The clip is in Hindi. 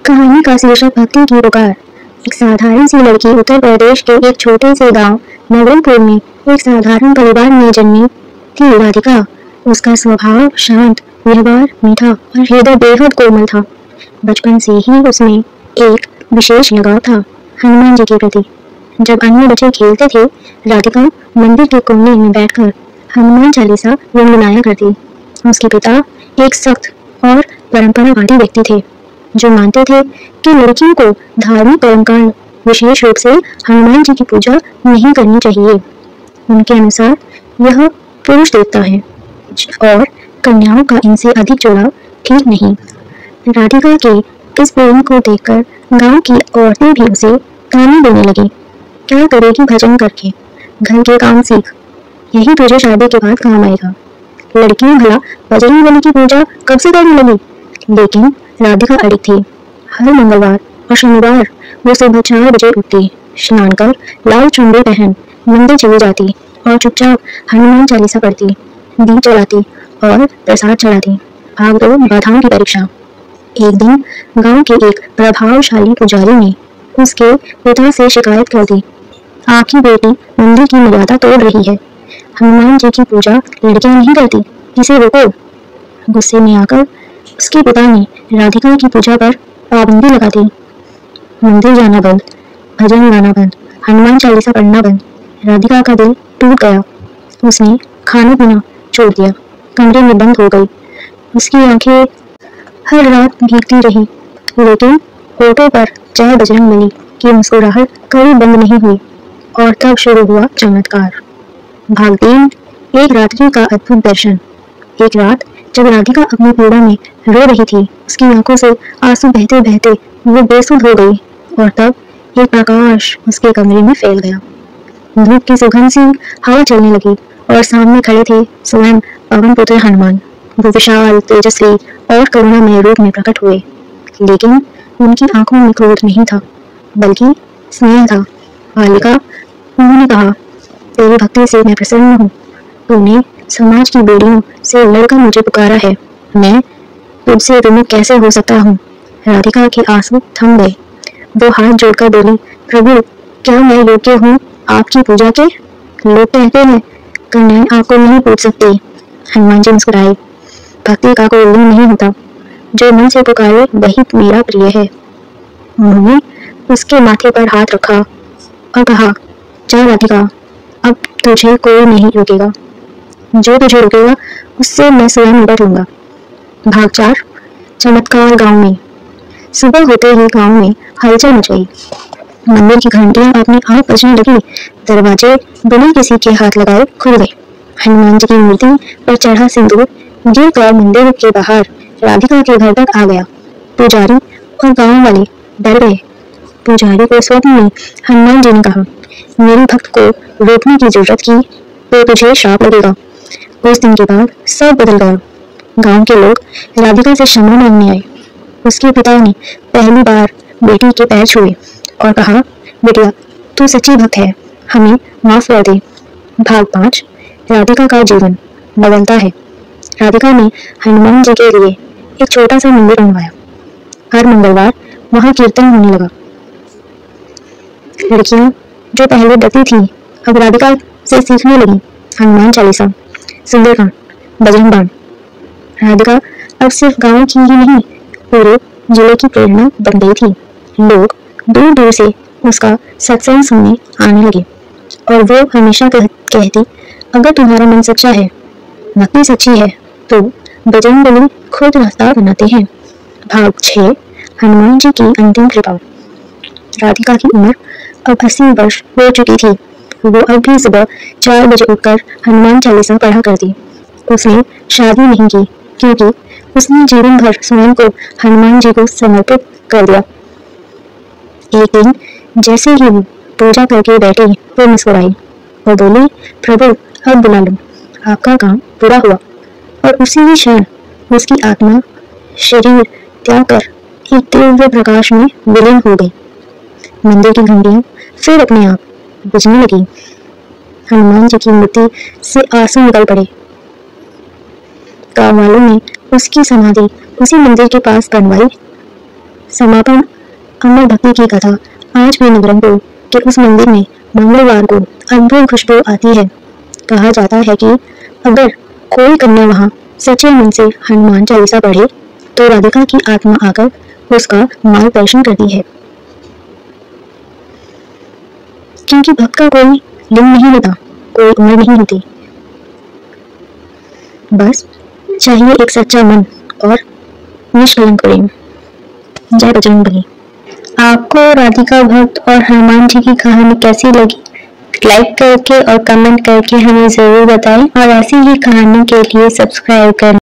कहानी का शीर्षक भक्ति की पुकार। एक साधारण सी लड़की उत्तर प्रदेश के एक छोटे से गांव नवरंगपुर में एक साधारण परिवार में जन्मी थी राधिका। उसका स्वभाव शांत, व्यवहार मीठा और हृदय बेहद कोमल था। बचपन से ही उसमें एक विशेष लगाव था हनुमान जी के प्रति। जब अन्य बच्चे खेलते थे, राधिका मंदिर के कोने में बैठकर हनुमान चालीसा गुनगुनाया करती। उसके पिता एक सख्त और परंपरावादी व्यक्ति थे, जो मानते थे कि लड़कियों को धार्मिक कर्मकांड, विशेष रूप से हनुमान जी की पूजा नहीं करनी चाहिए। उनके अनुसार यह पुरुष देवता है और कन्याओं का इनसे अधिक जुड़ाव ठीक नहीं। राधिका के इस प्रेम को देखकर गांव की औरतें भी उसे ताने देने लगी। क्या करेगी भजन करके, घर के काम सीख, यही तुझे शादी के बाद काम आएगा। लड़कियां भला बजरंग बली की पूजा कब से करने लगी? लेकिन राधिका अड़िग थी। हर मंगलवार और शनिवार वो सुबह 4 बजे उठती, स्नान कर लाल चुनरी पहन मंदिर चली जाती और चुपचाप हनुमान चालीसा पढ़ती, दीप जलाती और प्रसाद चढ़ाती। भाग दो बाधाओं की परीक्षा। एक दिन गांव के एक प्रभावशाली पुजारी ने उसके पिता से शिकायत कर दी, आपकी बेटी मंदिर की मर्यादा तोड़ रही है। हनुमान जी की पूजा लड़कियां नहीं करती, इसे रोको। गुस्से में आकर उसके पिता ने राधिका की पूजा पर पाबंदी लगा दी। मंदिर जाना बंद, भजन गाना बंद, हनुमान चालीसा पढ़ना बंद। राधिका का दिल टूट गया। उसने खाना पीना छोड़ दिया, कमरे में बंद हो गई। उसकी आंखें हर रात भीगती रही, लेकिन होठों पर जय बजरंग बली की मुस्कुराहट कभी बंद नहीं हुई। और तब शुरू हुआ चमत्कार। भाग 3, एक रात्रि का अद्भुत दर्शन। एक रात जब राधिका अपनी पीड़ा में रो रही थी, उसकी आंखों से आंसू बहते बहते वो बेसुध हो गई। और तब एक प्रकाश उसके कमरे में फैल गया। धूप की सुगंध सी हवा चलने लगी और सामने खड़े थे स्वयं पवन पुत्र हनुमान। वो विशाल, तेजस्वी और करुणामय रूप में प्रकट हुए, लेकिन उनकी आंखों में क्रोध नहीं था, बल्कि स्नेह था। बालिका, उन्होंने कहा, तेरी भक्ति से मैं प्रसन्न हूँ। तूने समाज की बेड़ियों से लड़कर मुझे पुकारा है, मैं तुझसे विमुख कैसे हो सकता हूँ? राधिका के आंसू थम गए। वो हाथ जोड़कर बोली, प्रभु, क्या मैं योग्य हूँ आपकी पूजा के? लोग कहते हैं कन्याएं आपको नहीं पूछ सकती। हनुमान जी मुस्कुराए, भक्ति का कोई लिंग नहीं होता, जो मन से पुकारे वही मेरा प्रिय है। उन्होंने उसके माथे पर हाथ रखा और कहा, जा राधिका, अब तुझे कोई नहीं रोकेगा। जो तुझे रोकेगा उससे मैं स्वयं निपट लूंगा। भाग 4, चमत्कार गांव में। सुबह होते ही गांव में हलचल मच गई। मंदिर की घंटियां अपने आप बजने लगी, दरवाजे बिना किसी के हाथ लगाए खुल गए। हनुमान जी की मूर्ति पर चढ़ा सिंदूर गिर कर मंदिर के बाहर राधिका के घर तक आ गया। पुजारी और गांव वाले डर गए। पुजारी को स्वप्न में हनुमान जी ने कहा, मेरी भक्त को रोकने की जरूरत की तो तुझे श्राप लगेगा। उस दिन के बाद सब बदल गया। गांव के लोग राधिका से क्षमा मांगने आए। उसके पिता ने पहली बार बेटी के पैर छुए और कहा, बेटिया, तू सच्ची भक्त है, हमें माफ कर दे। भाग 5, राधिका का जीवन बदलता है। राधिका ने हनुमान जी के लिए एक छोटा सा मंदिर बनवाया। हर मंगलवार वहां कीर्तन होने लगा। लड़कियां जो पहले डरती थी, अब राधिका से सीखने लगी हनुमान चालीसा, सुंदरकांड, बजरंग बाण। राधिका अब सिर्फ गांव की ही नहीं, पूरे जिले की प्रेरणा बन गई थी। लोग दूर दूर से उसका सत्संग सुनने आने लगे और वो हमेशा कहती, अगर तुम्हारा मन सच्चा है, भक्ति सच्ची है, तो बजरंग बली खुद रास्ता बनाते हैं। भाग 6, हनुमान जी की अंतिम कृपा। राधिका की उम्र अब 80 वर्ष हो चुकी थी। वो अब भी सुबह 4 बजे उठकर हनुमान चालीसा पढ़ा करती। उसने शादी नहीं की, क्योंकि उसने जीवन भर स्वयं को हनुमान जी को समर्पित कर दिया। एक दिन जैसे ही वो पूजा करके बैठी, वो मुस्कुराई और बोली, प्रभु, अब बुला लो, आपका काम पूरा हुआ। और उसी ही क्षण उसकी आत्मा शरीर त्याग कर एक दिव्य प्रकाश में विलीन हो गई। मंदिर की घंटियां फिर अपने आप बजने लगी। हनुमान जी की मूर्ति से आंसू निकल पड़े। गांव वालों ने उसकी समाधि उसी मंदिर के पास बनवाई। समापन अमर भक्ति की कथा आज भी नवरंगपुर के उस मंदिर में मंगलवार को अद्भुत खुशबू आती है। कहा जाता है कि अगर कोई कन्या वहां सच्चे मन से हनुमान चालीसा पढ़े तो राधिका की आत्मा आकर उसका मार्गदर्शन करती है, क्योंकि भक्त का कोई लिंग नहीं होता, कोई उम्र नहीं होती, बस चाहिए एक सच्चा मन और निष्कलंक प्रेम। जय बजरंगबली। आपको राधिका भक्त और हनुमान जी की कहानी कैसी लगी? लाइक करके और कमेंट करके हमें जरूर बताएं और ऐसी ही कहानी के लिए सब्सक्राइब करें।